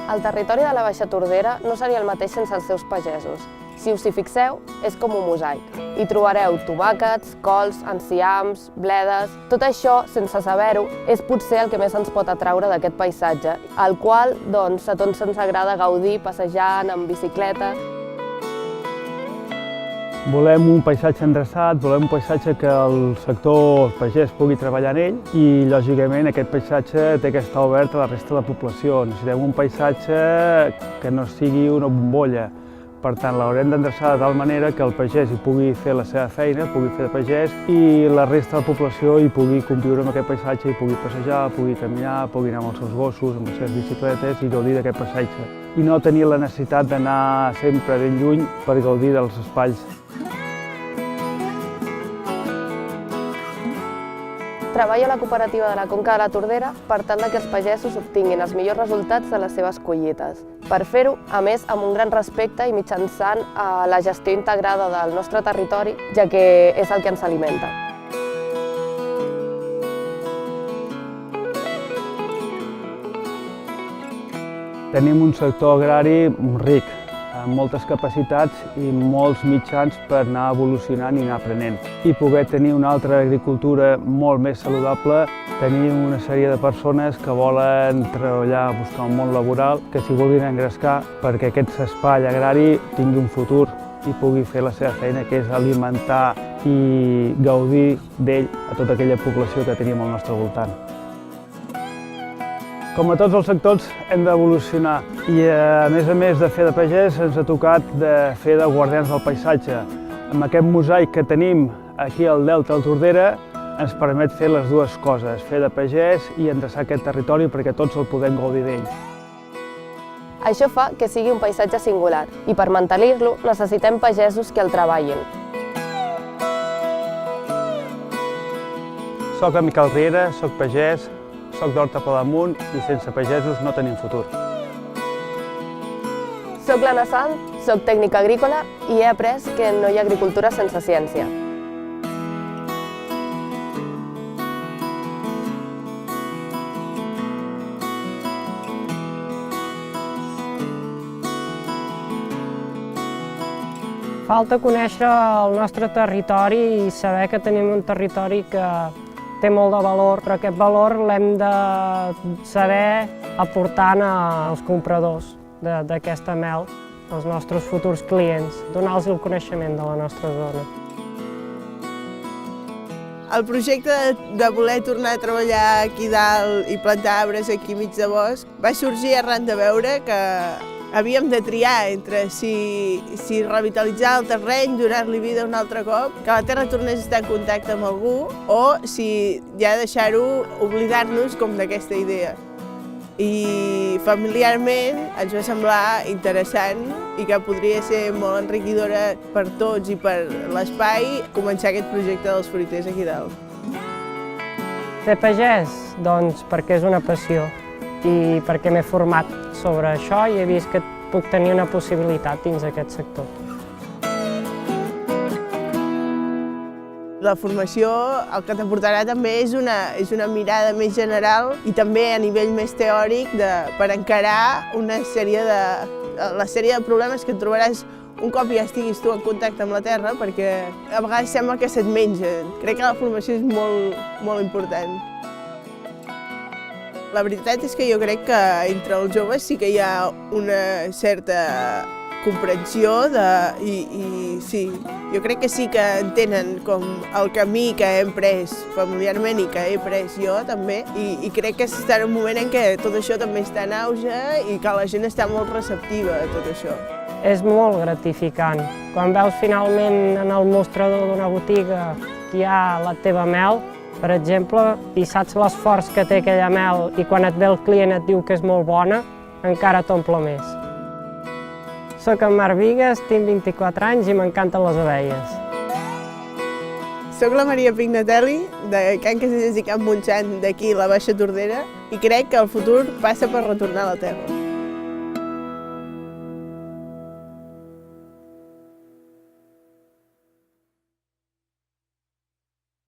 El territori de la Baixa Tordera no seria el mateix sense els seus pagesos. Si us hi fixeu, és com un mosaic. Hi trobareu tomàquets, cols, enciams, bledes... Tot això, sense saber-ho, és potser el que més ens pot atraure d'aquest paisatge, al qual, doncs, a tots ens agrada gaudir passejant, en bicicleta. Volem un paisatge endreçat, volem un paisatge que el sector pagès pugui treballar en ell i, lògicament, aquest paisatge té que estar obert a la resta de la població. Necessitem un paisatge que no sigui una bombolla. Per tant, l'haurem d'endreçar de tal manera que el pagès hi pugui fer la seva feina, pugui fer de pagès i la resta de la població hi pugui conviure amb aquest paisatge, hi pugui passejar, pugui caminar, pugui anar amb els seus gossos, amb les seves bicicletes i gaudir d'aquest paisatge. I no tenir la necessitat d'anar sempre ben lluny per gaudir dels espais. Treballo a la cooperativa de la Conca de la Tordera per tal que els pagesos obtinguin els millors resultats de les seves collites. Per fer-ho, a més, amb un gran respecte i mitjançant la gestió integrada del nostre territori, ja que és el que ens alimenta. Tenim un sector agrari ric, amb moltes capacitats i molts mitjans per anar evolucionant i anar aprenent. I poder tenir una altra agricultura molt més saludable, tenir una sèrie de persones que volen treballar, buscar un món laboral, que s'hi vulguin engrescar perquè aquest espai agrari tingui un futur i pugui fer la seva feina, que és alimentar i gaudir d'ell a tota aquella població que tenim al nostre voltant. Com a tots els sectors hem d'evolucionar i a més de fer de pagès ens ha tocat de fer de guardians del paisatge. Amb aquest mosaic que tenim aquí al Delta del Tordera ens permet fer les dues coses, fer de pagès i endreçar aquest territori perquè tots el podem gaudir d'ell. Això fa que sigui un paisatge singular i per mantenir-lo necessitem pagesos que el treballin. Soc en Miquel Riera, soc pagès, soc d'Horta Palamunt i sense pagesos no tenim futur. Soc l'Anna Sant, soc tècnica agrícola i he après que no hi ha agricultura sense ciència. Falta conèixer el nostre territori i saber que tenim un territori que té molt de valor, però aquest valor l'hem de saber aportant als compradors d'aquesta mel, als nostres futurs clients, donar-los el coneixement de la nostra zona. El projecte de voler tornar a treballar aquí dalt i plantar arbres aquí mig de bosc va sorgir arran de veure que havíem de triar entre si revitalitzar el terreny, donar-li vida un altre cop, que la terra tornés a estar en contacte amb algú, o si ja deixar-ho, oblidar-nos com d'aquesta idea. I familiarment ens va semblar interessant i que podria ser molt enriquidora per tots i per l'espai començar aquest projecte dels fruiters aquí dalt. Ser pagès? Doncs perquè és una passió i perquè m'he format sobre això i he vist que puc tenir una possibilitat dins aquest sector. La formació el que t'aportarà també és una mirada més general i també a nivell més teòric per encarar la sèrie de problemes que et trobaràs un cop ja estiguis tu en contacte amb la terra, perquè a vegades sembla que se't menja. Crec que la formació és molt important. La veritat és que jo crec que entre els joves sí que hi ha una certa comprensió i sí, jo crec que sí que entenen com el camí que hem pres familiarment i que he pres jo també i crec que està en un moment en què tot això també està en auge i que la gent està molt receptiva a tot això. És molt gratificant. Quan veus finalment en el mostrador d'una botiga que hi ha la teva mel, per exemple, i saps l'esforç que té aquella mel i quan et ve el client et diu que és molt bona, encara t'omple més. Soc en Marc Vigues, tinc 24 anys i m'encanten les abelles. Soc la Maria Pignatelli, de Can Casellas i Can Montsant, d'aquí, la Baixa Tordera, i crec que el futur passa per retornar a la terra.